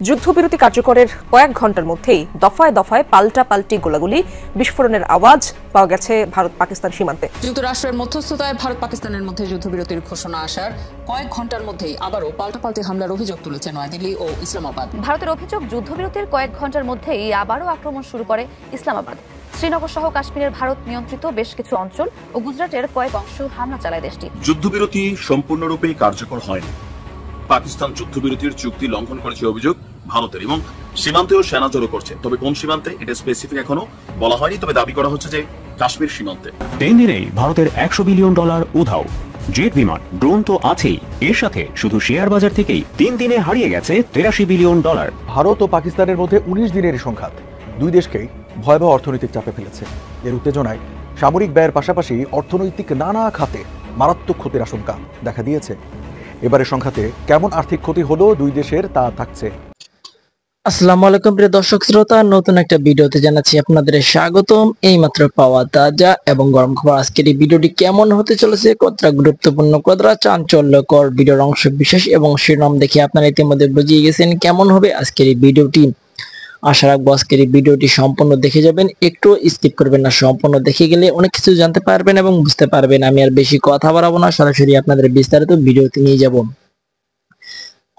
যুদ্ধবিরতি কার্যকরের কয়েক ঘন্টার মধ্যেই দফায় দফায় পাল্টাপাল্টি গোলাগুলি বিস্ফোরণের আওয়াজ পাওয়া গেছে ভারত পাকিস্তান সীমান্তে। যুক্তরাষ্ট্রের মধ্যস্থতায় ভারত পাকিস্তানের মধ্যে যুদ্ধবিরতির ঘোষণা আসার কয়েক ঘন্টার মধ্যেই আবারও পাল্টাপাল্টি হামলার অভিযোগ তুলেছে নয়াদিল্লি ও ইসলামাবাদ। ভারতের অভিযোগ, যুদ্ধবিরতির কয়েক ঘন্টার মধ্যেই আবারও আক্রমণ শুরু করে ইসলামাবাদ। শ্রীনগর সহ কাশ্মীরের ভারত নিয়ন্ত্রিত বেশ কিছু অঞ্চল ও গুজরাটের কয়েক অংশ হামলা চালায় দেশটি। যুদ্ধবিরতি সম্পূর্ণরূপে কার্যকর হয়নি। পাকিস্তান যুদ্ধবিরতির চুক্তি লঙ্ঘন করেছে অভিযোগ ভারতের এবং সীমান্তেও সেনা জড়ো করছে। তবে কোন সীমান্তে এটা স্পেসিফিক এখনো বলা হয়নি, তবে দাবি করা হচ্ছে যে কাশ্মীর সীমান্তে। 3 দিনেই ভারতের $100 বিলিয়ন উধাও। জেট বিমান, ড্রোন তো আছেই, এর সাথে শুধু শেয়ার বাজার থেকেই 3 দিনে হারিয়ে গেছে $83 বিলিয়ন। ভারত ও পাকিস্তানের মধ্যে 19 দিনের সংঘাত দুই দেশকেই ভয়াবহ অর্থনৈতিক চাপে ফেলেছে। এর উত্তেজনায় সামরিক ব্যয়ের পাশাপাশি অর্থনৈতিক নানা খাতে মারাত্মক ক্ষতির আশঙ্কা দেখা দিয়েছে। এবারে সংঘাতে কেমন আর্থিক ক্ষতি হলো দুই দেশের তা থাকছে। আসসালামু আলাইকুম প্রিয় দর্শক শ্রোতা, নতুন একটা ভিডিওতে জানাচ্ছি আপনাদের স্বাগতম। এইমাত্র পাওয়া তাজা এবং গরম খবর। আজকের এই ভিডিওটি কেমন হতে চলেছে, কতটা গুরুত্বপূর্ণ, কতটা চাঞ্চল্যকর ভিডিওর অংশ বিশেষ এবং শিরোনাম দেখে আপনারা ইতিমধ্যে বুঝিয়ে গেছেন কেমন হবে আজকের এই ভিডিওটি। আশা রাখবো আজকের এই ভিডিওটি সম্পূর্ণ দেখে যাবেন, একটু স্কিপ করবেন না। সম্পূর্ণ দেখে গেলে অনেক কিছু জানতে পারবেন এবং বুঝতে পারবেন। আমি আর বেশি কথা বাড়াবো না, সরাসরি আপনাদের বিস্তারিত ভিডিওতে নিয়ে যাব।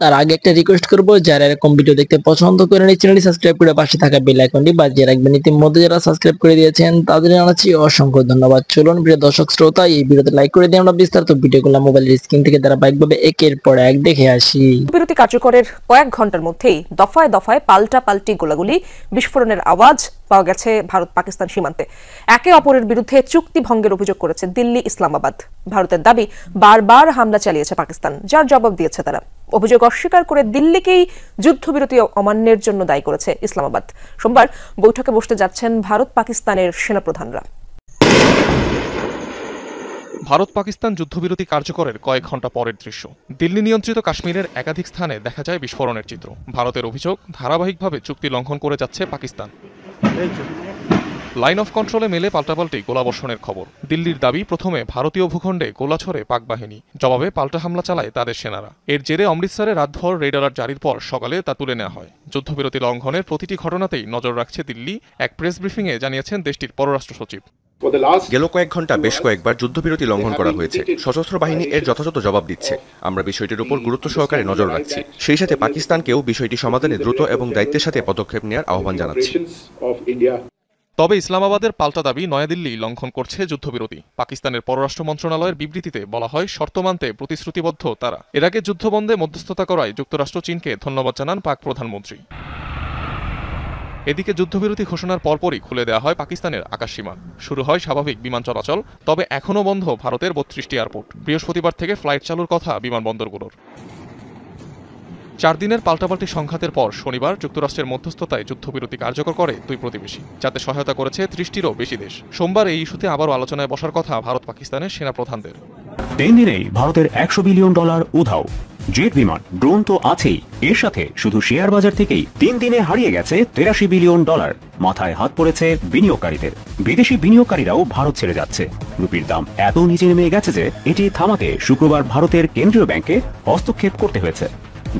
তার আগে একটা রিকোয়েস্ট করবো, যারা এরকম ভিডিও দেখতে পছন্দ করেন এই চ্যানেলটি সাবস্ক্রাইব করে পাশে থাকা বেল আইকনটি বাজিয়ে রাখবেন। ইতিমধ্যে যারা সাবস্ক্রাইব করে দিয়েছেন তাদের জানাচ্ছি অসংখ্য ধন্যবাদ। চলুন প্রিয় দর্শক শ্রোতা, এই ভিডিওতে লাইক করে দিয়ে আমরা বিস্তারিত ভিডিওগুলো মোবাইলের স্ক্রিন থেকে ধারাবাহিকভাবে একের পর এক দেখে আসি। বিরতি কার্যকরের কয়েক ঘন্টার মধ্যেই দফায় দফায় পাল্টাপাল্টি গোলাগুলি বিস্ফোরণের আওয়াজ পাওয়া গেছে ভারত পাকিস্তান সীমান্তে। একে অপরের বিরুদ্ধে চুক্তি ভঙ্গের অভিযোগ করেছে দিল্লি, ইসলামাবাদ। ভারতের দাবি, বারবার হামলা চালিয়েছে পাকিস্তান, যার জবাব দিয়েছে তারা। অভিযোগ অস্বীকার করে দিল্লিকেই যুদ্ধবিরতি অমান্যের জন্য দায়ী করেছে ইসলামাবাদ। সোমবার বৈঠকে বসতে যাচ্ছেন ভারত পাকিস্তানের সেনাপ্রধানরা। ভারত পাকিস্তান যুদ্ধবিরতি কার্যকরের কয়েক ঘন্টা পরের দৃশ্য। দিল্লি নিয়ন্ত্রিত কাশ্মীরের একাধিক স্থানে দেখা যায় বিস্ফোরণের চিত্র। ভারতের অভিযোগ, ধারাবাহিকভাবে চুক্তি লঙ্ঘন করে যাচ্ছে পাকিস্তান। লাইন অফ কন্ট্রোলে মেলে পাল্টাপাল্টি গোলাবর্ষণের খবর। দিল্লির দাবি, প্রথমে ভারতীয় ভূখণ্ডে গোলা ছড়ে পাক বাহিনী, জবাবে পাল্টা হামলা চালায় তাদের সেনারা। এর জেরে অমৃতসরে রাতভর রেড অ্যালার্ট জারির পর সকালে তা তুলে নেওয়া হয়। যুদ্ধবিরতি লঙ্ঘনের প্রতিটি ঘটনাতেই নজর রাখছে দিল্লি, এক প্রেস ব্রিফিংয়ে জানিয়েছেন দেশটির পররাষ্ট্র সচিব। গেল কয়েক ঘন্টা বেশ কয়েকবার যুদ্ধবিরতি লঙ্ঘন করা হয়েছে। সশস্ত্র বাহিনী এর যথাযথ জবাব দিচ্ছে। আমরা বিষয়টির উপর গুরুত্ব সহকারে নজর রাখছি। সেই সাথে পাকিস্তানকেও বিষয়টি সমাধানে দ্রুত এবং দায়িত্বের সাথে পদক্ষেপ নেওয়ার আহ্বান জানাচ্ছি। তবে ইসলামাবাদের পাল্টা দাবি, নয়াদিল্লি লঙ্ঘন করছে যুদ্ধবিরতি। পাকিস্তানের পররাষ্ট্র মন্ত্রণালয়ের বিবৃতিতে বলা হয়, শর্ত মানতে প্রতিশ্রুতিবদ্ধ তারা। এর আগে যুদ্ধবন্ধে মধ্যস্থতা করায় যুক্তরাষ্ট্র চীনকে ধন্যবাদ জানান পাক প্রধানমন্ত্রী। এদিকে যুদ্ধবিরতি ঘোষণার পরপরই খুলে দেওয়া হয় পাকিস্তানের আকাশসীমা। শুরু হয় স্বাভাবিক বিমান চলাচল, তবে এখনও বন্ধ ভারতের 32টি এয়ারপোর্ট। বৃহস্পতিবার থেকে ফ্লাইট চালুর কথা বিমানবন্দরগুলোর। 4 দিনের পাল্টাপাল্টি সংঘাতের পর শনিবার যুক্তরাষ্ট্রের মধ্যস্থতায় যুদ্ধবিরতি কার্যকর করে দুই প্রতিবেশী, যাতে সহায়তা করেছে 30টিরও বেশি দেশ। সোমবার এই ইস্যুতে আবারও আলোচনায় বসার কথা ভারত পাকিস্তানের সেনাপ্রধানদের। 3 দিনেই ভারতের $100 বিলিয়ন উধাও। জেট বিমান, ড্রোন তো আছেই, এর সাথে শুধু শেয়ার বাজার থেকেই 3 দিনে হারিয়ে গেছে $83 বিলিয়ন। মাথায় হাত পড়েছে বিনিয়োগকারীদের। বিদেশি বিনিয়োগকারীরাও ভারত ছেড়ে যাচ্ছে। রুপির দাম এত নিচে নেমে গেছে যে এটি থামাতে শুক্রবার ভারতের কেন্দ্রীয় ব্যাংকে হস্তক্ষেপ করতে হয়েছে।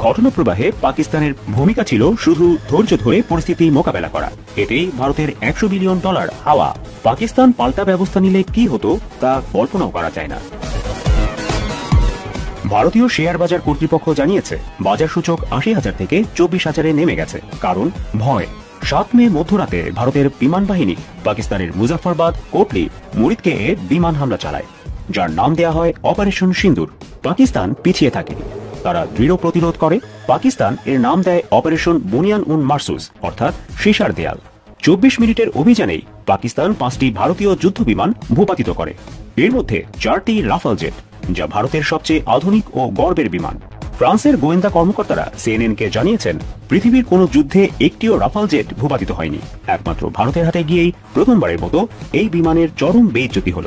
ঘটনা প্রবাহে পাকিস্তানের ভূমিকা ছিল শুধু ধৈর্য ধরে পরিস্থিতি মোকাবেলা করা। এতেই ভারতের $100 বিলিয়ন হাওয়া। পাকিস্তান পাল্টা ব্যবস্থা নিলে কি হতো তা কল্পনাও করা যায় না। ভারতীয় শেয়ার বাজার কর্তৃপক্ষ জানিয়েছে, বাজার সূচক 80,000 থেকে 24,000-এ নেমে গেছে। কারণ ভয়। 7 মে মধ্যরাতে ভারতের বিমান বাহিনী পাকিস্তানের মুজাফফরবাদ, কোটলি, মুরিদকে বিমান হামলা চালায়, যার নাম দেয়া হয় অপারেশন সিন্দুর। পাকিস্তান পিছিয়ে থাকেনি, তারা দৃঢ় প্রতিরোধ করে। পাকিস্তান এর নাম দেয় অপারেশন বুনিয়ান উন মারসুস, অর্থাৎ সীসার দেয়াল। 24 মিনিটের অভিযানেই পাকিস্তান 5টি ভারতীয় যুদ্ধ বিমান ভূপাতিত করে। এর মধ্যে 4টি রাফাল জেট, যা ভারতের সবচেয়ে আধুনিক ও গর্বের বিমান। ফ্রান্সের গোয়েন্দা কর্মকর্তারা সিএনএনকে জানিয়েছেন, পৃথিবীর কোনো যুদ্ধে একটিও রাফাল জেট ভূপাতিত হয়নি। একমাত্র ভারতের হাতে গিয়েই প্রথমবারের মতো এই বিমানের চরম বেইজ্জতি হল।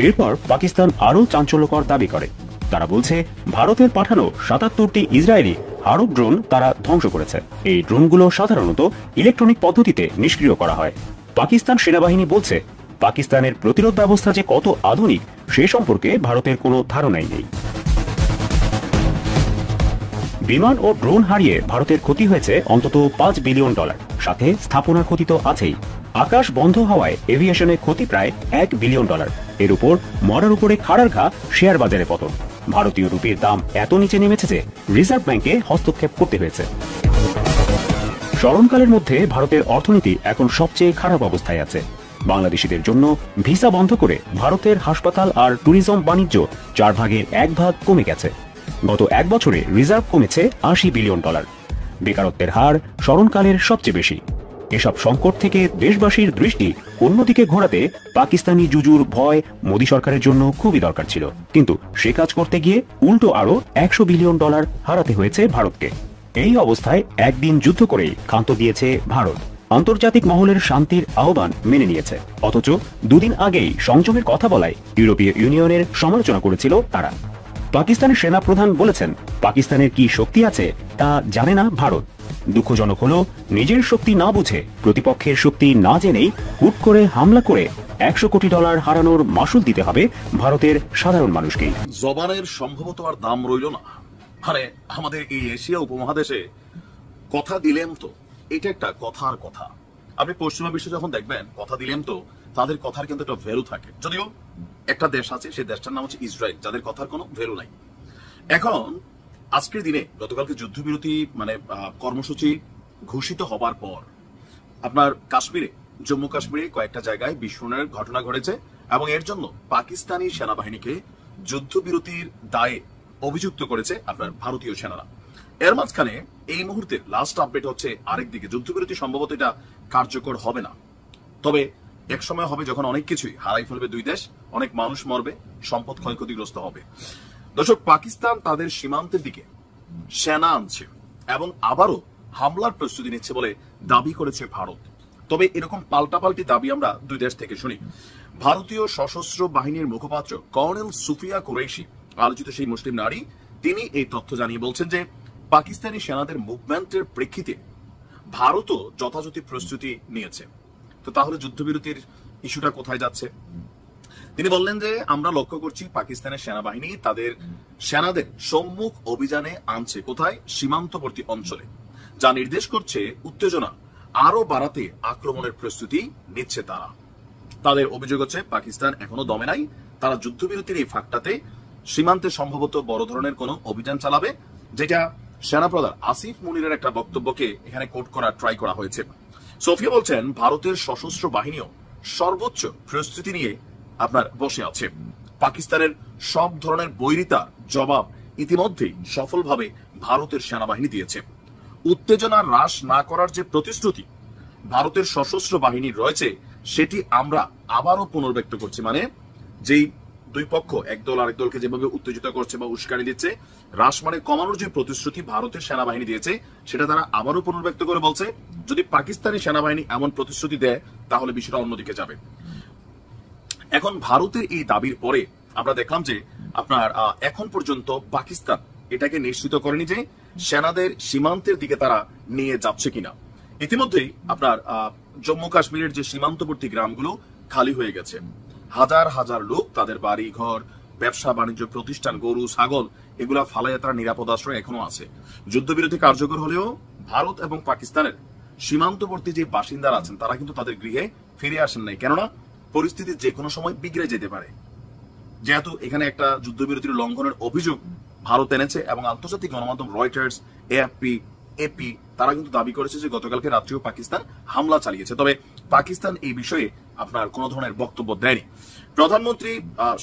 এরপর পাকিস্তান আরও চাঞ্চল্যকর দাবি করে। তারা বলছে, ভারতের পাঠানো 77টি ইসরায়েলি আরব ড্রোন তারা ধ্বংস করেছে। এই ড্রোনগুলো সাধারণত ইলেকট্রনিক পদ্ধতিতে নিষ্ক্রিয় করা হয়। পাকিস্তান সেনাবাহিনী বলছে, পাকিস্তানের প্রতিরোধ ব্যবস্থা যে কত আধুনিক সে সম্পর্কে ভারতের কোনো ধারণাই নেই। বিমান ও ড্রোন হারিয়ে ভারতের ক্ষতি হয়েছে অন্তত $5 বিলিয়ন, সাথে স্থাপনার ক্ষতি তো আছেই। আকাশ বন্ধ হওয়ায় এভিয়েশনে ক্ষতি প্রায় $1 বিলিয়ন। এর উপর মরার উপরে খাড়ার ঘা শেয়ার বাজারে পতন। ভারতীয় রুপির দাম এত নিচে নেমেছে যে রিজার্ভ ব্যাংকে হস্তক্ষেপ করতে হয়েছে। স্মরণকালের মধ্যে ভারতের অর্থনীতি এখন সবচেয়ে খারাপ অবস্থায় আছে। বাংলাদেশিদের জন্য ভিসা বন্ধ করে ভারতের হাসপাতাল আর ট্যুরিজম বাণিজ্য 4 ভাগের 1 ভাগ কমে গেছে। গত 1 বছরে রিজার্ভ কমেছে $80 বিলিয়ন। বেকারত্বের হার স্মরণকালের সবচেয়ে বেশি। এসব সংকট থেকে দেশবাসীর দৃষ্টি অন্যদিকে ঘোরাতে পাকিস্তানি জুজুর ভয় মোদী সরকারের জন্য খুবই দরকার ছিল, কিন্তু সে কাজ করতে গিয়ে উল্টো আরো $100 বিলিয়ন হারাতে হয়েছে ভারতকে। এই অবস্থায় একদিন যুদ্ধ করেই ক্ষান্ত দিয়েছে ভারত। আন্তর্জাতিক মহলের শান্তির আহ্বান মেনে নিয়েছে, অথচ দুদিন আগেই সংযমের কথা বলায় ইউরোপীয় ইউনিয়নের সমালোচনা করেছিল তারা। পাকিস্তানের সেনা প্রধান বলেছেন, পাকিস্তানের কি শক্তি আছে তা জানে না ভারত। দুঃখজনক হলো, নিজের শক্তি না বুঝে প্রতিপক্ষের শক্তি না জেনেই হুট করে হামলা করে $100 কোটি হারানোর মাসুল দিতে হবে ভারতের সাধারণ মানুষকে। জবানের সম্ভবত আর দাম রইল না। আরে আমাদের এই এশিয়া উপমহাদেশে কথা দিলেন তো, এটা একটা কথার কথা। আপনি পশ্চিমা বিশ্বে যখন দেখবেন কথা দিলেন তো, তাদের কথার কিন্তু একটা ভ্যালু থাকে। যদিও একটা দেশ আছে, সেই দেশটার নাম হচ্ছে ইসরায়েল, যাদের কথার কোনো ভ্যালু নাই। এখন আজকের দিনে গতকালকে যুদ্ধবিরতি কর্মসূচি ঘোষিত হবার পর আপনার কাশ্মীরে, জম্মু কাশ্মীরে কয়েকটা জায়গায় বিস্ফোরণের ঘটনা ঘটেছে এবং এর জন্য পাকিস্তানি সেনাবাহিনীকে যুদ্ধবিরতির দায়ে অভিযুক্ত করেছে আপনার ভারতীয় সেনারা। এর মাঝখানে এই মুহূর্তে লাস্ট আপডেট হচ্ছে আরেকদিকে যুদ্ধবিরতি সম্ভবত এটা কার্যকর হবে না, তবে এক সময় হবে যখন অনেক কিছুই হারাই ফেলবে দুই দেশ, অনেক মানুষ মরবে, সম্পদ ক্ষয়ক্ষতিগ্রস্ত হবে। দর্শক, পাকিস্তান তাদের সীমান্তের দিকে সেনা আনছে এবং আবারও হামলার প্রস্তুতি নিচ্ছে বলে দাবি করেছে ভারত। তবে এরকম পাল্টাপাল্টি দাবি আমরা দুই দেশ থেকে শুনি। ভারতীয় সশস্ত্র বাহিনীর মুখপাত্র কর্নেল সুফিয়া কুরেশি, আলোচিত সেই মুসলিম নারী, তিনি এই তথ্য জানিয়ে বলছেন যে পাকিস্তানি সেনাদের মুভমেন্টের প্রেক্ষিতে ভারতও যথাযথ প্রস্তুতি নিয়েছে। তো তাহলে যুদ্ধবিরতির ইস্যুটা কোথায় যাচ্ছে? তিনি বললেন যে আমরা লক্ষ্য করছি পাকিস্তানের সেনাবাহিনী তাদের সেনাদের সম্মুখ অভিযানে আনছে কোথায়? সীমান্তবর্তী অঞ্চলে, যা নির্দেশ করছে উত্তেজনা আরো বাড়াতে আক্রমণের প্রস্তুতি নিচ্ছে তারা। তাদের অভিযোগ হচ্ছে পাকিস্তান এখনো দমে নাই, তারা যুদ্ধবিরতির এই ফাঁকটাতে সীমান্তে সম্ভবত বড় ধরনের কোন অভিযান চালাবে, যেটা সেনাপ্রধান আসিফ মুনিরের একটা বক্তব্যকে এখানে কোট করা ট্রাই করা হয়েছে। সোফিয়া বলছেন ভারতের সশস্ত্র বাহিনীও সর্বোচ্চ প্রস্তুতি নিয়ে আপনার বসে আছে। পাকিস্তানের সব ধরনের বৈরিতার জবাব ইতিমধ্যেই সফলভাবে ভারতের সেনাবাহিনী দিয়েছে। উত্তেজনা হ্রাস না করার যে প্রতিশ্রুতি ভারতের সশস্ত্র বাহিনীর রয়েছে, সেটি আমরা আবারও পুনর্ব্যক্ত করছি। মানে যেই দুই পক্ষ একদল আরেক দলকে যেভাবে উত্তেজিত করছে বা উস্কানি দিচ্ছে, হ্রাস মানে কমানোর যে প্রতিশ্রুতি ভারতের সেনাবাহিনী দিয়েছে, সেটা তারা আবারও পুনর্ব্যক্ত করে বলছে যদি পাকিস্তানি সেনাবাহিনী এমন প্রতিশ্রুতি দেয় তাহলে বিষয়টা অন্যদিকে যাবে। এখন ভারতের এই দাবির পরে আমরা দেখলাম যে আপনার এখন পর্যন্ত পাকিস্তান এটাকে নিশ্চিত করেনি যে সেনাদের সীমান্তের দিকে তারা নিয়ে যাচ্ছে কিনা। ইতিমধ্যেই আপনার জম্মু কাশ্মীরের যে সীমান্তবর্তী গ্রামগুলো খালি হয়ে গেছে, হাজার হাজার লোক তাদের বাড়ি ঘর, ব্যবসা বাণিজ্য প্রতিষ্ঠান, গরু ছাগল এগুলা ফালাইয়া তারা নিরাপদ আশ্রয় এখনো আছে। যুদ্ধবিরতি কার্যকর হলেও ভারত এবং পাকিস্তানের সীমান্তবর্তী যে বাসিন্দারা আছেন তারা কিন্তু তাদের গৃহে ফিরে আসেন নাই, কেননা পরিস্থিতি যে কোনো সময় বিগড়ে যেতে পারে। যেহেতু এখানে একটা যুদ্ধবিরতির লঙ্ঘনের অভিযোগ ভারত এনেছে এবং আন্তর্জাতিক গণমাধ্যম রয়টার্স, এএফপি, এপি তারা কিন্তু দাবি করেছে যে গতকালকে রাত্রেও পাকিস্তান হামলা চালিয়েছে। তবে পাকিস্তান এই বিষয়ে আপনার কোন ধরনের বক্তব্য দেয়নি। প্রধানমন্ত্রী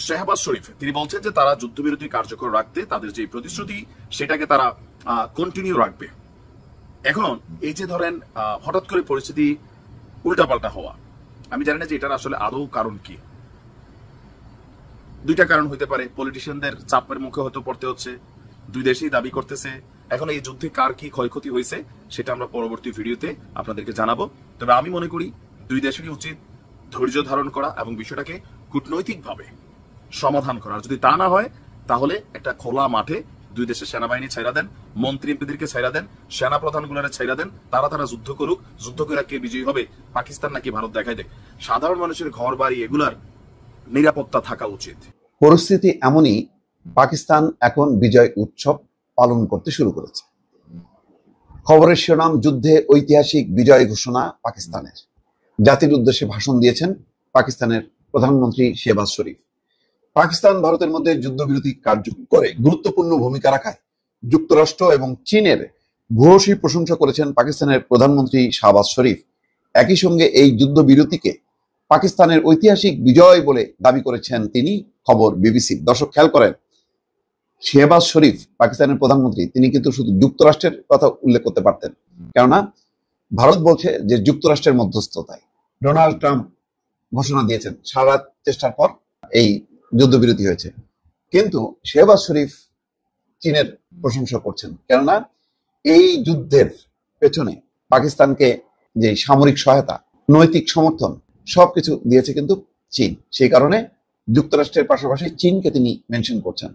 শাহবাজ শরীফ তিনি বলছেন যে তারা যুদ্ধবিরতি কার্যকর রাখতে তাদের যে প্রতিশ্রুতি সেটাকে তারা কন্টিনিউ রাখবে। এখন এই যে ধরেন হঠাৎ করে পরিস্থিতি উল্টাপাল্টা হওয়া, আমি জানি না যে এটার আসলে আদৌ কারণ কি। দুইটা কারণ হইতে পারে, পলিটিশিয়ানদের চাপের মুখে হয়তো পড়তে হচ্ছে, দুই দেশেই দাবি করতেছে। এখন এই যুদ্ধে কার কি ক্ষয়ক্ষতি হয়েছে সেটা আমরা পরবর্তী ভিডিওতে আপনাদেরকে জানাবো। তবে আমি মনে করি দুই দেশেরই উচিত ধৈর্য ধারণ করা এবং বিষয়টাকে কূটনৈতিকভাবে সমাধান করা। যদি তা না হয় তাহলে একটা খোলা মাঠে দুই দেশের সেনাবাহিনী ছাইরা দেন, মন্ত্রী এমপিদেরকে ছাইরা দেন, সেনা প্রধানগুলোরে ছাইরা দেন, তারা যুদ্ধ করুক, যুদ্ধ করে কে বিজয়ী হবে পাকিস্তান নাকি ভারত দেখাই দেখ। সাধারণ মানুষের ঘর বাড়ি এগুলার নিরাপত্তা থাকা উচিত। পরিস্থিতি এমনই, পাকিস্তান এখন বিজয় উৎসব পালন করতে শুরু করেছে। খবরের শিরোনাম, যুদ্ধে ঐতিহাসিক বিজয় ঘোষণা পাকিস্তানের। জাতির উদ্দেশ্যে ভাষণ দিয়েছেন পাকিস্তানের প্রধানমন্ত্রী শেহবাজ শরীফ। পাকিস্তান ভারতের মধ্যে যুদ্ধবিরতি কার্যকর করে গুরুত্বপূর্ণ ভূমিকা রাখায় যুক্তরাষ্ট্র এবং চীনের ভূয়সী প্রশংসা করেছেন পাকিস্তানের প্রধানমন্ত্রী শাহবাজ শরীফ। একই সঙ্গে এই যুদ্ধবিরতিকে পাকিস্তানের ঐতিহাসিক বিজয় বলে দাবি করেছেন তিনি। খবর বিবিসি। দর্শক খেয়াল করেন, শেহবাজ শরীফ পাকিস্তানের প্রধানমন্ত্রী, তিনি কিন্তু শুধু যুক্তরাষ্ট্রের কথা উল্লেখ করতে পারতেন, কেননা ভারত বলছে যে যুক্তরাষ্ট্রের মধ্যস্থতায় ডোনাল্ড ট্রাম্প ঘোষণা দিয়েছেন, সারা চেষ্টার পর এই যুদ্ধবিরতি হয়েছে। কিন্তু শেহবাজ শরীফ চীনের প্রশংসা করছেন, কেননা এই যুদ্ধের পেছনে পাকিস্তানকে যে সামরিক সহায়তা, নৈতিক সমর্থন সবকিছু দিয়েছে কিন্তু চীন। সেই কারণে যুক্তরাষ্ট্রের পাশাপাশি চীনকে তিনি মেনশন করছেন।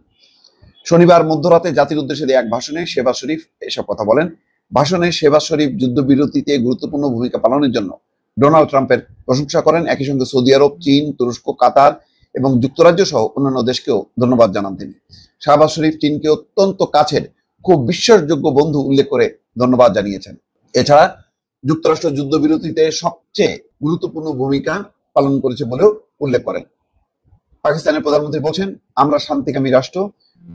শনিবার মধ্যরাতে জাতির উদ্দেশ্যে দেয়া এক ভাষণে শেহবাজ শরীফ এসব কথা বলেন। ভাষণে শেহবাজ শরীফ যুদ্ধবিরতিতে গুরুত্বপূর্ণ ভূমিকা পালনের জন্য ডোনাল্ড ট্রাম্পের প্রশংসা করেন। একই সঙ্গে সৌদি আরব, চীন, তুরস্ক, কাতার এবং যুক্তরাজ্য সহ অন্যান্য দেশকেও ধন্যবাদ জানান তিনি। শাহবাজ শরীফ চীনকে অত্যন্ত কাছের, খুব বিশ্বাসযোগ্য বন্ধু উল্লেখ করে ধন্যবাদ জানিয়েছেন। এছাড়া যুক্তরাষ্ট্র যুদ্ধবিরতিতে সবচেয়ে গুরুত্বপূর্ণ ভূমিকা পালন করেছে বলেও উল্লেখ করেন। পাকিস্তানের প্রধানমন্ত্রী বলছেন, আমরা শান্তিকামী রাষ্ট্র,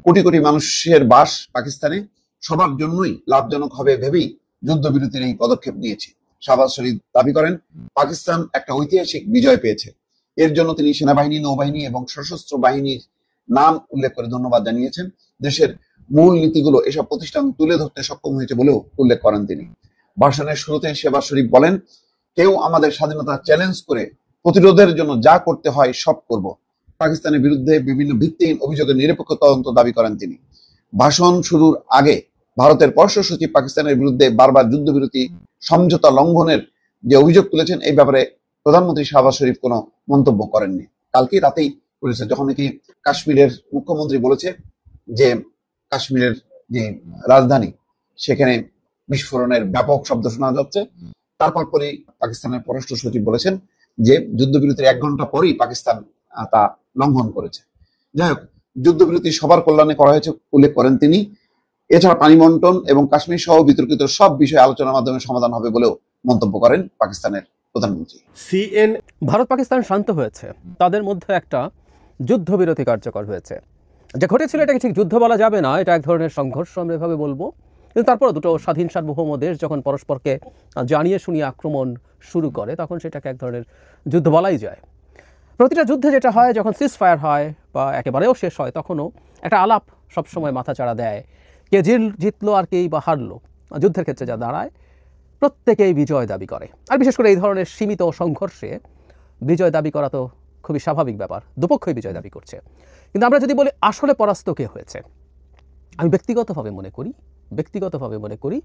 কোটি কোটি মানুষের বাস পাকিস্তানে, সবার জন্যই লাভজনক হবে ভেবেই যুদ্ধবিরতির এই পদক্ষেপ নিয়েছি। শাহবাজ শরীফ দাবি করেন, পাকিস্তান একটা ঐতিহাসিক বিজয় পেয়েছে। এর জন্য তিনি সেনাবাহিনী, নৌবাহিনী এবং সশস্ত্র বাহিনীর নাম উল্লেখ করে ধন্যবাদ জানিয়েছেন। দেশের মূল নীতিগুলো এসব প্রতিষ্ঠান তুলে ধরতে সক্ষম হয়েছে বলেও উল্লেখ করেন তিনি। ভাষণের শুরুতে শেহবাজ শরীফ বলেন, কেউ আমাদের স্বাধীনতা চ্যালেঞ্জ করে প্রতিরোধের জন্য যা করতে হয় সব করব। পাকিস্তানের বিরুদ্ধে বিভিন্ন ভিত্তিহীন অভিযোগের নিরপেক্ষ তদন্ত দাবি করেন তিনি। ভাষণ শুরুর আগে ভারতের পররাষ্ট্র সচিব পাকিস্তানের বিরুদ্ধে বারবার যুদ্ধবিরতি সমঝোতা লঙ্ঘনের যে অভিযোগ তুলেছেন, এই ব্যাপারে প্রধানমন্ত্রী শাহবাজ শরীফ কোনো মন্তব্য করেননি। কালকে রাতেই করেছে, যখন নাকি কাশ্মীরের মুখ্যমন্ত্রী বলেছে যে কাশ্মীরের যে রাজধানী, সেখানে বিস্ফোরণের ব্যাপক শব্দ শোনা যাচ্ছে। তারপর পরেই পাকিস্তানের পররাষ্ট্র সচিব বলেছেন যে যুদ্ধবিরতির 1 ঘন্টা পরেই পাকিস্তান তা লঙ্ঘন করেছে। যাই হোক, যুদ্ধবিরতি সবার কল্যাণে করা হয়েছে উল্লেখ করেন তিনি। এছাড়া পানি বন্টন এবং কাশ্মীর সহ বিতর্কিত সব বিষয়ে আলোচনার মাধ্যমে সমাধান হবে বলেও মন্তব্য করেন পাকিস্তানের প্রধানমন্ত্রী। ভারত পাকিস্তান শান্ত হয়েছে, তাদের মধ্যে একটা যুদ্ধবিরতি কার্যকর হয়েছে। যা ঘটেছিল এটাকে ঠিক যুদ্ধ বলা যাবে না, এটা এক ধরনের সংঘর্ষ আমরা এভাবে বলবো। কিন্তু তারপরে দুটো স্বাধীন সার্বভৌম দেশ যখন পরস্পরকে জানিয়ে শুনিয়ে আক্রমণ শুরু করে, তখন সেটাকে এক ধরনের যুদ্ধ বলাই যায়। প্রতিটা যুদ্ধে যেটা হয়, যখন সিজ ফায়ার হয় বা একেবারেও শেষ হয়, তখনও একটা আলাপ সবসময় মাথাচাড়া দেয়। কে জিতলো আর কেই বা হারলো, যুদ্ধের ক্ষেত্রে যা দাঁড়ায়, প্রত্যেকেই বিজয় দাবি করে। আর বিশেষ করে এই ধরনের সীমিত সংঘর্ষে বিজয় দাবি করা তো খুবই স্বাভাবিক ব্যাপার, দুপক্ষই বিজয় দাবি করছে। কিন্তু আমরা যদি বলি আসলে পরাস্ত কে হয়েছে, আমি ব্যক্তিগতভাবে মনে করি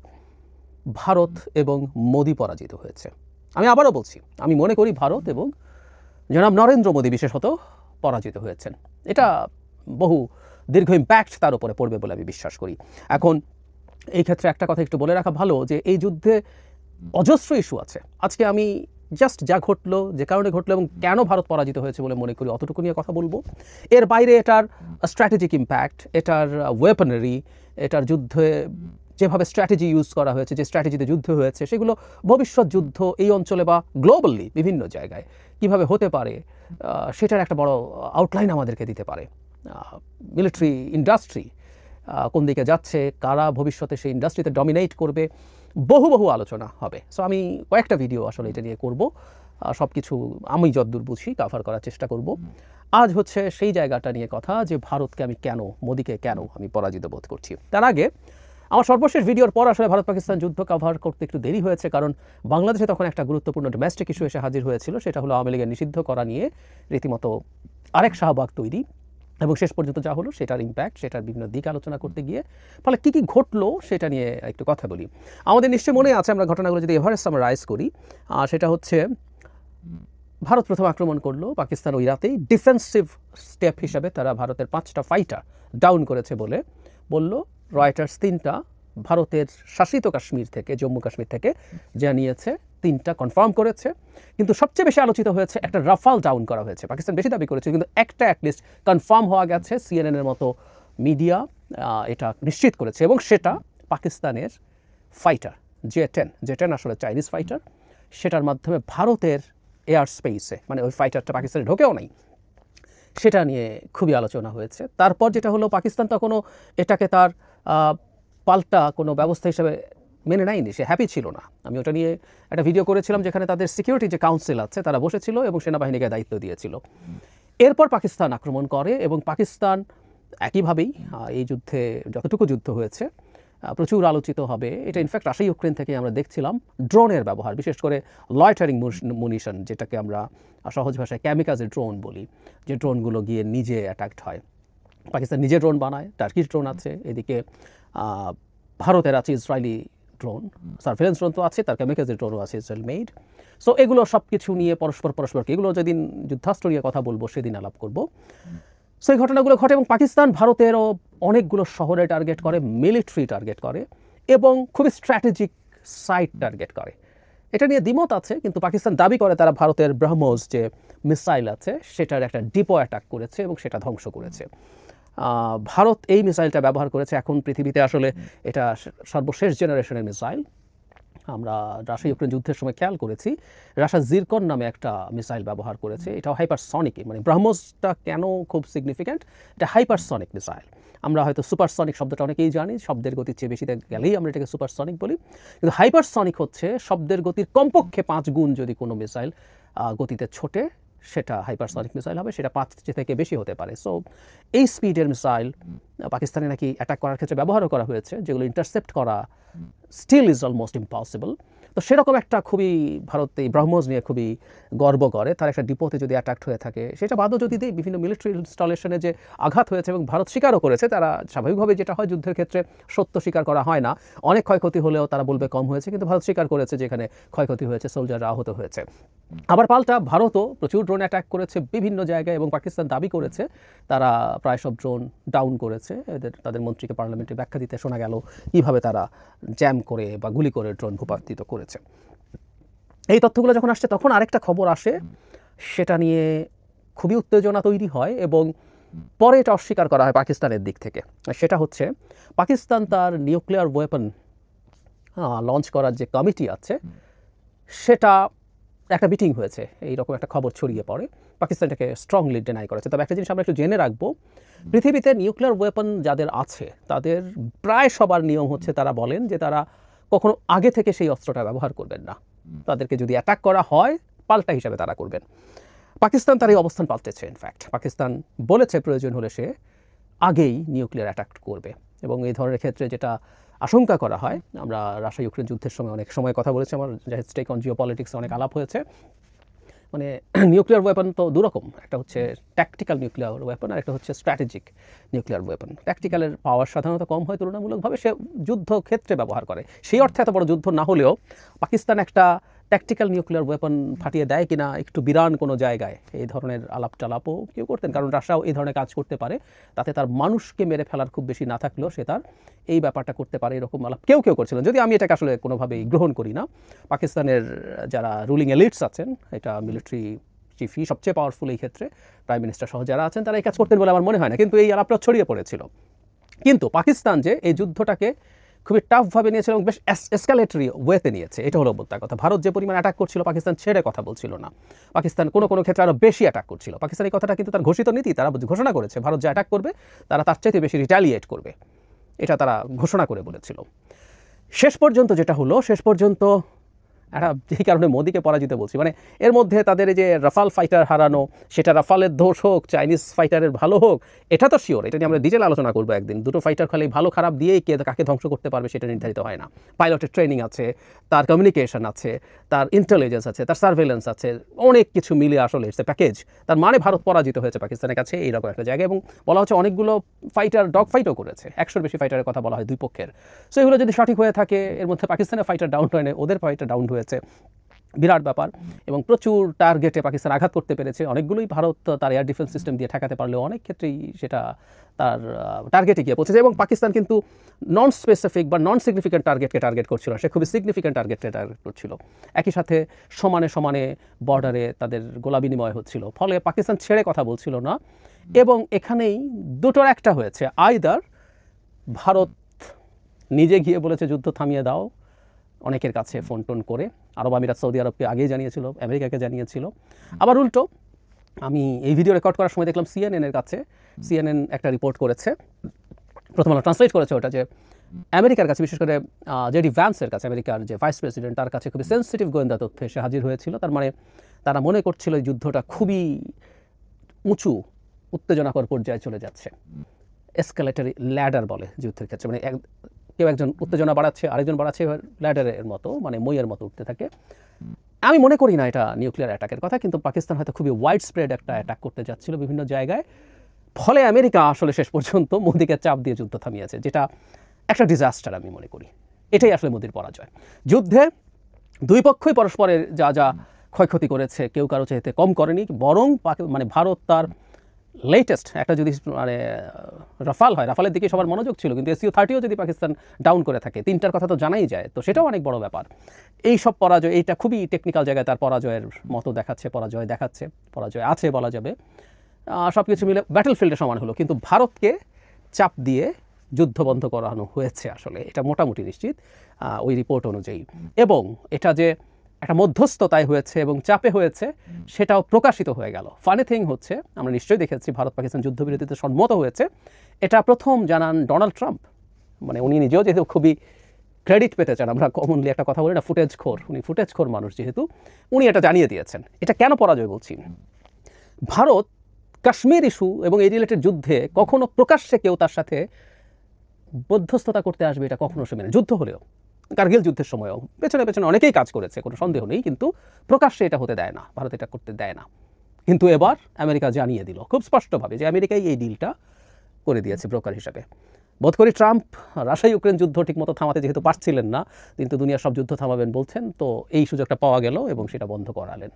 ভারত এবং মোদি পরাজিত হয়েছে। আমি আবারও বলছি, আমি মনে করি ভারত এবং জনাব নরেন্দ্র মোদি বিশেষত পরাজিত হয়েছেন। এটা বহু দীর্ঘ ইম্প্যাক্ট তার উপরে পড়বে বলে আমি বিশ্বাস করি। এখন এই ক্ষেত্রে একটা কথা একটু বলে রাখা ভালো, যে এই যুদ্ধে অজস্র ইস্যু আছে। আজকে আমি জাস্ট যা ঘটলো, যে কারণে ঘটলো এবং কেন ভারত পরাজিত হয়েছে বলে মনে করি, অতটুকু নিয়ে কথা বলবো। এর বাইরে এটার স্ট্র্যাটেজিক ইম্প্যাক্ট, এটার ওয়েপনারি, এটার যুদ্ধে যেভাবে স্ট্র্যাটেজি ইউজ করা হয়েছে, যে স্ট্র্যাটেজিতে যুদ্ধ হয়েছে, সেগুলো ভবিষ্যৎ যুদ্ধ এই অঞ্চলে বা গ্লোবালি বিভিন্ন জায়গায় কিভাবে হতে পারে, সেটার একটা বড় আউটলাইন আমাদেরকে দিতে পারে। মিলিটারি ইন্ডাস্ট্রি কোন দিকে যাচ্ছে, কারা ভবিষ্যতে সেই ইন্ডাস্ট্রিতে ডমিনেট করবে, বহু আলোচনা হবে। সো আমি কয়েকটা ভিডিও আসলে এটা নিয়ে করব, সব কিছু আমি যতদূর বুঝি কাভার করার চেষ্টা করব। আজ হচ্ছে সেই জায়গাটা নিয়ে কথা, যে ভারতকে আমি কেন, মোদিকে কেন আমি পরাজিত বোধ করছি। তার আগে আমার সর্বশেষ ভিডিওর পর আসলে ভারত পাকিস্তান যুদ্ধ কভার করতে একটু দেরি হয়েছে, কারণ বাংলাদেশে তখন একটা গুরুত্বপূর্ণ ডোমেস্টিক ইস্যু এসে হাজির হয়েছিল। সেটা হলো আওয়ামী লীগের নিষিদ্ধ করা নিয়ে রীতিমতো আরেক শাহবাগ তৈরি, এবং শেষ পর্যন্ত যা হলো সেটার ইম্প্যাক্ট, সেটার বিভিন্ন দিক আলোচনা করতে গিয়ে ফলে কী ঘটলো সেটা নিয়ে একটু কথা বলি। আমাদের নিশ্চয়ই মনে আছে, আমরা ঘটনাগুলো যদি এভারেজ সামারাইজ করি, সেটা হচ্ছে ভারত প্রথম আক্রমণ করলো, পাকিস্তান ওই রাতেই ডিফেন্সিভ স্টেপ হিসাবে তারা ভারতের 5টা ফাইটার ডাউন করেছে বলে বলল। রয়টার্স 3টা ভারতের শাসিত কাশ্মীর থেকে, জম্মু কাশ্মীর থেকে জানিয়েছে, 3টা কনফার্ম করেছে। কিন্তু সবচেয়ে বেশি আলোচিত হয়েছে একটা রাফাল ডাউন করা হয়েছে। পাকিস্তান বেশি দাবি করেছে, কিন্তু একটা অ্যাটলিস্ট কনফার্ম হওয়া গেছে। সিএনএনের মতো মিডিয়া এটা নিশ্চিত করেছে, এবং সেটা পাকিস্তানের ফাইটার, জে-10 আসলে চাইনিজ ফাইটার, সেটার মাধ্যমে ভারতের এয়ার স্পেসে, মানে ওই ফাইটারটা পাকিস্তানে ঢোকেও নাই, সেটা নিয়ে খুবই আলোচনা হয়েছে। তারপর যেটা হলো, পাকিস্তান তখনও এটাকে তার পাল্টা কোনো ব্যবস্থা হিসেবে মেনে নেয়নি, সে হ্যাপি ছিল না। আমি ওটা নিয়ে একটা ভিডিও করেছিলাম, যেখানে তাদের সিকিউরিটি যে কাউন্সিল আছে তারা বসেছিল এবং সেনাবাহিনীকে দায়িত্ব দিয়েছিল। এরপর পাকিস্তান আক্রমণ করে এবং পাকিস্তান একইভাবেই এই যুদ্ধে, যতটুকু যুদ্ধ হয়েছে, প্রচুর আলোচিত হবে এটা। ইনফ্যাক্ট রাশিয়া ইউক্রেন থেকে আমরা দেখছিলাম ড্রোনের ব্যবহার, বিশেষ করে লয়টারিং মুনিশন, যেটাকে আমরা সহজ ভাষায় ক্যামিকাজে ড্রোন বলি, যে ড্রোনগুলো গিয়ে নিজে অ্যাটাকড হয়। পাকিস্তান নিজে ড্রোন বানায়, টার্কিশ ড্রোন আছে, এদিকে ভারতের আছে ইসরায়েলি ড্রোন, সার্ভেলেন্স ড্রোন তো আছে, তার ক্যামিকাজের ড্রোনও আছে ইসরায়েল মেড। সো এগুলো সব কিছু নিয়ে পরস্পরকে, এগুলো যেদিন যুদ্ধাস্ত্র নিয়ে কথা বলবো সেদিন আলাপ করব। সো এই ঘটনাগুলো ঘটে এবং পাকিস্তান ভারতেরও অনেকগুলো শহরে টার্গেট করে, মিলিটারি টার্গেট করে এবং খুবই স্ট্র্যাটেজিক সাইট টার্গেট করে। এটা নিয়ে দ্বিমত আছে, কিন্তু পাকিস্তান দাবি করে তারা ভারতের ব্রহ্মোস যে মিসাইল আছে সেটার একটা ডিপো অ্যাটাক করেছে এবং সেটা ধ্বংস করেছে। ভারত এই মিসাইলটা ব্যবহার করেছে, এখন পৃথিবীতে আসলে এটা সর্বশেষ জেনারেশনের মিসাইল। আমরা রাশিয়া ইউক্রেন যুদ্ধের সময় খেয়াল করেছি, রাশিয়া জিরকন নামে একটা মিসাইল ব্যবহার করেছে, এটাও হাইপারসনিক। মানে ব্রহ্মোসটা কেন খুব সিগনিফিক্যান্ট, এটা হাইপারসনিক মিসাইল। আমরা হয়তো সুপারসনিক শব্দটা অনেকেই জানি, শব্দের গতির চেয়ে বেশিতে গেলেই আমরা এটাকে সুপারসনিক বলি, কিন্তু হাইপারসনিক হচ্ছে শব্দের গতির কমপক্ষে 5 গুণ যদি কোনো মিসাইল গতিতে ছোটে সেটা হাইপারসনিক মিসাইল হবে, সেটা 5 থেকে বেশি হতে পারে। সো এই স্পিডের মিসাইল পাকিস্তানে নাকি অ্যাটাক করার ক্ষেত্রে ব্যবহারও করা হয়েছে, যেগুলো ইন্টারসেপ্ট করা স্টিল ইজ অলমোস্ট ইম্পসিবল। তো সেরকম একটা খুবই ভারত এই ব্রহ্মোস নিয়ে খুবই গর্ব করে, তার একটা ডিপোতে যদি অ্যাটাক্ট হয়ে থাকে, সেটা বাদও যদি বিভিন্ন মিলিটারি ইনস্টলেশনে যে আঘাত হয়েছে এবং ভারত স্বীকারও করেছে, তারা স্বাভাবিকভাবে যেটা হয় যুদ্ধের ক্ষেত্রে সত্য স্বীকার করা হয় না, অনেক ক্ষয়ক্ষতি হলেও তারা বলবে কম হয়েছে, কিন্তু ভারত স্বীকার করেছে যে এখানে ক্ষয়ক্ষতি হয়েছে, সোলজাররা আহত হয়েছে। আবার পাল্টা ভারতও প্রচুর ড্রোন অ্যাটাক করেছে বিভিন্ন জায়গায় এবং পাকিস্তান দাবি করেছে তারা প্রায় সব ড্রোন ডাউন করেছে। তাদের মন্ত্রীকে পার্লামেন্টে ব্যাখ্যা দিতে শোনা গেল কীভাবে তারা জ্যাম করে বা গুলি করে ড্রোন ভূপাতিত করেছে। এই তথ্যগুলো যখন আসছে তখন আরেকটা খবর আসে, সেটা নিয়ে খুবই উত্তেজনা তৈরি হয় এবং পরে এটা অস্বীকার করা হয় পাকিস্তানের দিক থেকে। সেটা হচ্ছে পাকিস্তান তার নিউক্লিয়ার ওয়েপন লঞ্চ করার যে কমিটি আছে সেটা একটা মিটিং হয়েছে, এইরকম একটা খবর ছড়িয়ে পড়ে, পাকিস্তানটাকে স্ট্রংলি ডিনাই করেছে। তবে একটা জিনিস আমরা একটু জেনে রাখবো, পৃথিবীতে নিউক্লিয়ার ওয়েপন যাদের আছে তাদের প্রায় সবার নিয়ম হচ্ছে তারা বলেন যে তারা কখনো আগে থেকে সেই অস্ত্রটা ব্যবহার করবেন না, তাদেরকে যদি অ্যাটাক করা হয় পাল্টা হিসাবে তারা করবেন। পাকিস্তান তার এই অবস্থান পাল্টেছে। ইনফ্যাক্ট পাকিস্তান বলেছে প্রয়োজন হলে সে আগেই নিউক্লিয়ার অ্যাটাক করবে এবং এই ধরনের ক্ষেত্রে যেটা আশঙ্কা করা হয়, আমরা রাশিয়া ইউক্রেন যুদ্ধের সময় অনেক সময় কথা বলেছি, আমার স্টেক অন জিও পলিটিক্সে অনেক আলাপ হয়েছে। মানে নিউক্লিয়ার ওয়েপন তো দুরকম, একটা হচ্ছে ট্যাকটিক্যাল নিউক্লিয়ার ওয়েপন আর একটা হচ্ছে স্ট্র্যাটেজিক নিউক্লিয়ার ওয়েপন। ট্যাকটিক্যালের পাওয়ার সাধারণত কম হয় তুলনামূলকভাবে, সে যুদ্ধ ক্ষেত্রে ব্যবহার করে, সেই অর্থে এত বড় যুদ্ধ না হলেও পাকিস্তান একটা ট্যাকটিক্যাল নিউক্লিয়ার ওয়েপন ফাটিয়ে দেয় কিনা একটু বিরান কোনো জায়গায় এই ধরনের আলাপ টালাপও কেউ করতেন, কারণ রাশিয়াও এই ধরনের কাজ করতে পারে, তাতে তার মানুষকে মেরে ফেলার খুব বেশি না থাকলেও সে তার এই ব্যাপারটা করতে পারে, এরকম আলাপ কেউ করছিলেন, যদি আমি এটাকে আসলে কোনোভাবেই গ্রহণ করি না। পাকিস্তানের যারা রুলিং এলিটস আছেন, এটা মিলিটারি চিফই সবচেয়ে পাওয়ারফুল এই ক্ষেত্রে, প্রাইম মিনিস্টার সহ যারা আছেন, তারা এই কাজ করতেন বলে আমার মনে হয় না, কিন্তু এই আলাপটা ছড়িয়ে পড়েছিল। কিন্তু পাকিস্তান যে এই যুদ্ধটাকে খুবই টাফভাবে নিয়েছিল এবং বেশ এসকালেটরি ওয়েতে নিয়েছে, এটা হলো তার কথা। ভারত যে পরিমাণ অ্যাটাক করছিল পাকিস্তান ছেড়ে কথা বলছিল না, পাকিস্তান কোনো ক্ষেত্রে আরও বেশি অ্যাটাক করছিল। পাকিস্তান এই কথাটা কিন্তু তার ঘোষিত নীতি, তারা ঘোষণা করেছে ভারত যে অ্যাটাক করবে তারা তার চাইতে বেশি রিটালিয়েট করবে, এটা তারা ঘোষণা করে বলেছিল। শেষ পর্যন্ত যেটা হলো, শেষ পর্যন্ত একটা যেই কারণে মোদিকে পরাজিত বলছি, মানে এর মধ্যে তাদের এই যে রাফাল ফাইটার হারানো, সেটা রাফালের দোষ হোক চাইনিজ ফাইটারের ভালো হোক, এটা তো শিওর, এটা নিয়ে আমরা ডিটেল আলোচনা করবো একদিন। দুটো ফাইটার খালি ভালো খারাপ দিয়েই কাকে ধ্বংস করতে পারবে সেটা নির্ধারিত হয় না। পাইলটের ট্রেনিং আছে, তার কমিউনিকেশন আছে, তার ইন্টেলিজেন্স আছে, তার সার্ভেলেন্স আছে, অনেক কিছু মিলে আসলে ইটস এ প্যাকেজ। তার মানে ভারত পরাজিত হয়েছে পাকিস্তানের কাছে এইরকম একটা জায়গায়, এবং বলা হচ্ছে অনেকগুলো ফাইটার ডগ ফাইটও করেছে, 100-র বেশি ফাইটারের কথা বলা হয় দুই পক্ষের। সো এগুলো যদি সঠিক হয়ে থাকে, এর মধ্যে পাকিস্তানের ফাইটার ডাউন হয় না, ওদের ফাইটার ডাউন হয়েছে, বিরাট ব্যাপার। এবং প্রচুর টার্গেটে পাকিস্তান আঘাত করতে পেরেছে, অনেকগুলোই ভারত তার এয়ার ডিফেন্স সিস্টেম দিয়ে ঠেকাতে পারলেও অনেক ক্ষেত্রেই সেটা তার টার্গেটে গিয়ে পৌঁছেছে। এবং পাকিস্তান কিন্তু নন স্পেসিফিক বা নন সিগনিফিক্যান্ট টার্গেটকে টার্গেট করছিল, সে খুবই সিগনিফিক্যান্ট টার্গেটকে টার্গেট করছিল। একই সাথে সমানে সমানে বর্ডারে তাদের গোলা বিনিময় হচ্ছিল, ফলে পাকিস্তান ছেড়ে কথা বলছিল না। এবং এখানেই দুটোর একটা হয়েছে, আইদার ভারত নিজে গিয়ে বলেছে যুদ্ধ থামিয়ে দাও, অনেকের কাছে ফোন টোন করে আরব আমিরাত, সৌদি আরবকে আগেই জানিয়েছিল, আমেরিকাকে জানিয়েছিল। আবার উল্টো আমি এই ভিডিও রেকর্ড করার সময় দেখলাম সিএনএনের কাছে, সিএনএন একটা রিপোর্ট করেছে, প্রথম আলো ট্রান্সলেট করেছে ওটা, যে আমেরিকার কাছে, বিশেষ করে জেডি ভ্যান্সের কাছে, আমেরিকার যে ভাইস প্রেসিডেন্ট, তার কাছে খুবই সেন্সিটিভ গোয়েন্দা তথ্য এসে হাজির হয়েছিল। তার মানে তারা মনে করছিল এই যুদ্ধটা খুবই উঁচু উত্তেজনাকর পর্যায়ে চলে যাচ্ছে। এসকালেটরি ল্যাডার বলে যুদ্ধের ক্ষেত্রে, মানে কেউ একজন উত্তেজনা বাড়াচ্ছে, আরেকজন বাড়াচ্ছে, ল্যাডারের মতো, মানে মইয়ের মতো উঠতে থাকে। আমি মনে করি না এটা নিউক্লিয়ার অ্যাটাকের কথা, কিন্তু পাকিস্তান হয়তো খুবই ওয়াইড স্প্রেড একটা অ্যাটাক করতে যাচ্ছিল বিভিন্ন জায়গায়। ফলে আমেরিকা আসলে শেষ পর্যন্ত মোদিকে চাপ দিয়ে যুদ্ধ থামিয়েছে, যেটা একটা ডিজাস্টার আমি মনে করি। এটাই আসলে মোদির পরাজয়। যুদ্ধে দুই পক্ষই পরস্পরের যা যা ক্ষয়ক্ষতি করেছে কেউ কারো চাইতে কম করেনি, বরং মানে ভারত তার লেটেস্ট একটা যদি মানে রাফাল হয়, রাফালের দিকে সবার মনোযোগ ছিল, কিন্তু SU-30ও যদি পাকিস্তান ডাউন করে থাকে, 3টার কথা তো জানাই যায়, তো সেটাও অনেক বড় ব্যাপার। এই সব পরাজয়, এইটা খুবই টেকনিক্যাল জায়গায় তার পরাজয়ের মতো দেখাচ্ছে, পরাজয় আছে বলা যাবে। সব কিছু মিলে ব্যাটলফিল্ডে সমান হলো, কিন্তু ভারতকে চাপ দিয়ে যুদ্ধ বন্ধ করানো হয়েছে আসলে, এটা মোটামুটি নিশ্চিত ওই রিপোর্ট অনুযায়ী। এবং এটা যে একটা মধ্যস্থতায় হয়েছে এবং চাপে হয়েছে সেটাও প্রকাশিত হয়ে গেল। ফানি থিং হচ্ছে, আমরা নিশ্চয়ই দেখেছি ভারত পাকিস্তান যুদ্ধবিরতিতে সম্মত হয়েছে, এটা প্রথম জানান ডোনাল্ড ট্রাম্প। মানে উনি নিজেও যেহেতু খুবই ক্রেডিট পেতে চান, আমরা কমনলি একটা কথা বলি না, ফুটেজখোর, উনি ফুটেজখোর মানুষ যেহেতু, উনি এটা জানিয়ে দিয়েছেন। এটা কেন পরাজয় বলছি? ভারত কাশ্মীর ইস্যু এবং এই রিলেটেড যুদ্ধে কখনো প্রকাশ্যে কেউ তার সাথে মধ্যস্থতা করতে আসবে এটা কখনো সে মেনে, যুদ্ধ হলেও, কার্গিল যুদ্ধের সময়ও পেছনে পেছনে অনেকেই কাজ করেছে, কোনো সন্দেহ নেই, কিন্তু প্রকাশ্যে এটা হতে দেয় না, ভারত এটা করতে দেয় না। কিন্তু এবার আমেরিকা জানিয়ে দিল খুব স্পষ্টভাবে যে আমেরিকাই এই ডিলটা করে দিয়েছে ব্রোকার হিসাবে। বোধ করি ট্রাম্প রাশিয়া ইউক্রেন যুদ্ধ ঠিকমতো থামাতে যেহেতু পারছিলেন না, কিন্তু দুনিয়ার সব যুদ্ধ থামাবেন বলছেন, তো এই সুযোগটা পাওয়া গেল এবং সেটা বন্ধ করালেন।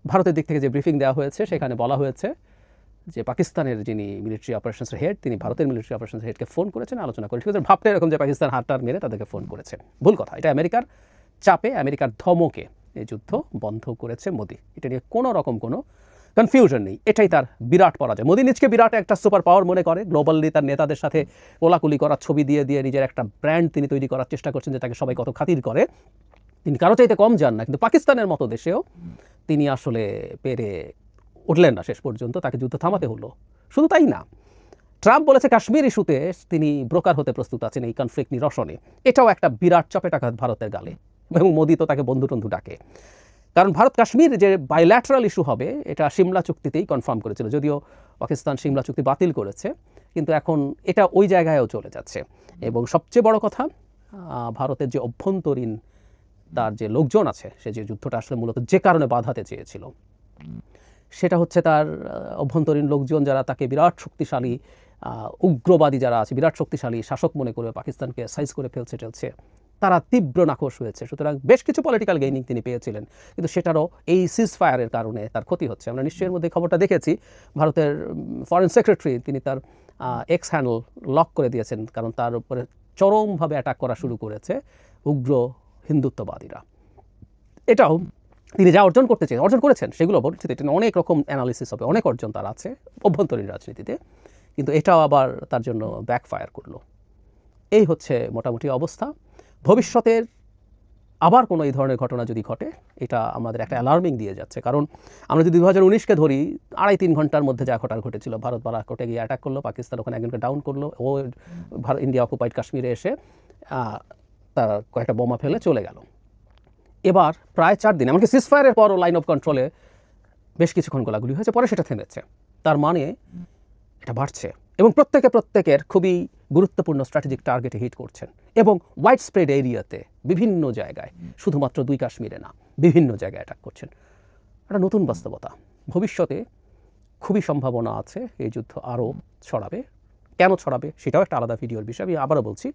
ভারতের দিক থেকে যে ব্রিফিং দেওয়া হয়েছে সেখানে বলা হয়েছে যে পাকিস্তানের যিনি মিলিটারি অপারেশনসের হেড, তিনি ভারতের মিলিটারি অপারেশনসের হেডকে ফোন করেছেন, আলোচনা করেছেন। ভাবটা এরকম যে পাকিস্তান হাতটার মেরে তাদেরকে ফোন করেছে, ভুল কথা। এটা আমেরিকার চাপে, আমেরিকার ধমকে এই যুদ্ধ বন্ধ করেছে মোদি। এটা নিয়ে কোনো রকম কোনো কনফিউশন নেই, এটাই তার বিরাট পরাজয়। মোদি নিজকে বিরাট একটা সুপার পাওয়ার মনে করে, গ্লোবালি তার নেতাদের সাথে কোলাকুলি করার ছবি দিয়ে দিয়ে নিজের একটা ব্র্যান্ড তিনি তৈরি করার চেষ্টা করছেন, যে তাকে সবাই কত খাতির করে। তিনি কারো চাইতে কম যান না, কিন্তু পাকিস্তানের মতো দেশেও তিনি আসলে পেরে উঠলেন না, শেষ পর্যন্ত তাকে যুদ্ধ থামাতে হলো। শুধু তাই না, ট্রাম্প বলেছে কাশ্মীর ইস্যুতে তিনি ব্রোকার হতে প্রস্তুত আছেন এই কনফ্লিক্ট নিরসনে। এটাও একটা বিরাট চপেটাঘাত ভারতের গালে, এবং মোদি তো তাকে বন্ধু টন্ধু ডাকে। কারণ ভারত কাশ্মীর যে বাইল্যাটারাল ইস্যু হবে এটা সিমলা চুক্তিতেই কনফার্ম করেছিল, যদিও পাকিস্তান সিমলা চুক্তি বাতিল করেছে, কিন্তু এখন এটা ওই জায়গায়ও চলে যাচ্ছে। এবং সবচেয়ে বড় কথা, ভারতের যে অভ্যন্তরীণ তার যে লোকজন আছে, সে যে যুদ্ধটা আসলে মূলত যে কারণে বাধাতে চেয়েছিল, সেটা হচ্ছে তার অভ্যন্তরীণ লোকজন যারা তাকে বিরাট শক্তিশালী উগ্রবাদী যারা আছে, বিরাট শক্তিশালী শাসক মনে করে পাকিস্তানকে সাইজ করে ফেলছে চলছে, তারা তীব্র নাখোশ হয়েছে। সুতরাং বেশ কিছু পলিটিক্যাল গেইনিং তিনি পেয়েছিলেন, কিন্তু সেটারও এই সিজ ফায়ারের কারণে তার ক্ষতি হচ্ছে। আমরা নিশ্চয়ের মধ্যে খবরটা দেখেছি, ভারতের ফরেন সেক্রেটারি তিনি তার এক্স হ্যান্ডেল লক করে দিয়েছেন, কারণ তার উপরে চরমভাবে অ্যাটাক করা শুরু করেছে উগ্র হিন্দুত্ববাদীরা। এটাও তিনি যা অর্জন করতে চেয়েছেন, অর্জন করেছেন, সেগুলো বলছি, এটা অনেক রকম অ্যানালিসিস হবে, অনেক অর্জন তার আছে অভ্যন্তরীণ রাজনীতিতে, কিন্তু এটাও আবার তার জন্য ব্যাকফায়ার করলো। এই হচ্ছে মোটামুটি অবস্থা। ভবিষ্যতের আবার কোনো এই ধরনের ঘটনা যদি ঘটে, এটা আমাদের একটা অ্যালার্মিং দিয়ে যাচ্ছে। কারণ আমরা যদি 2019-কে ধরি, 2.5-3 ঘন্টার মধ্যে যা ঘটেছিল, ভারত বালাকোটে গিয়ে অ্যাটাক করলো, পাকিস্তান ওখানে একজনকে ডাউন করলো, ও ইন্ডিয়া অকুপাইড কাশ্মীরে এসে তার কয়েকটা বোমা ফেলে চলে গেল। এবার প্রায় 4 দিন, এমনকি সিজফায়ারের পরও লাইন অফ কন্ট্রোলে বেশ কিছুক্ষণ গোলাগুলি হয়েছে, পরে সেটা থেমেছে। তার মানে এটা বাড়ছে, এবং প্রত্যেকের খুবই গুরুত্বপূর্ণ স্ট্র্যাটেজিক টার্গেটে হিট করছেন, এবং ওয়াইড স্প্রেড এরিয়াতে বিভিন্ন জায়গায়, শুধুমাত্র 2 কাশ্মীরে না, বিভিন্ন জায়গায় অ্যাটাক করছেন। একটা নতুন বাস্তবতা, ভবিষ্যতে খুবই সম্ভাবনা আছে এই যুদ্ধ আরও ছড়াবে। কেন ছড়াবে সেটাও একটা আলাদা ভিডিওর বিষয়। আমি আবারও বলছি,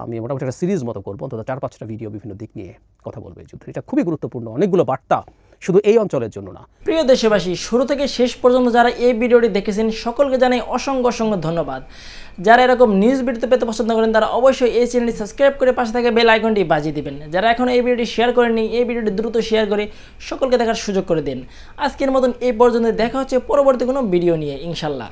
আমি মোটামুটি একটা সিরিজ মতো করবো, অন্তত 4-5টা ভিডিও বিভিন্ন দিক নিয়ে কথা বলবো এই যুদ্ধ। এটা খুবই গুরুত্বপূর্ণ, অনেকগুলো বার্তা শুধু এই অঞ্চলের জন্য না। প্রিয় দেশবাসী, শুরু থেকে শেষ পর্যন্ত যারা এই ভিডিওটি দেখেছেন সকলকে জানাই অসংখ্য ধন্যবাদ। যারা এরকম নিউজ ভিডিও পেতে পছন্দ করেন তারা অবশ্যই এই চ্যানেলটি সাবস্ক্রাইব করে পাশে থাকা বেল আইকনটি বাজিয়ে দিবেন। যারা এখন এই ভিডিওটি শেয়ার করেননি, এই ভিডিওটি দ্রুত শেয়ার করে সকলকে দেখার সুযোগ করে দিন। আজকের মতন এই পর্যন্ত, দেখা হচ্ছে পরবর্তী কোনো ভিডিও নিয়ে ইনশাল্লাহ।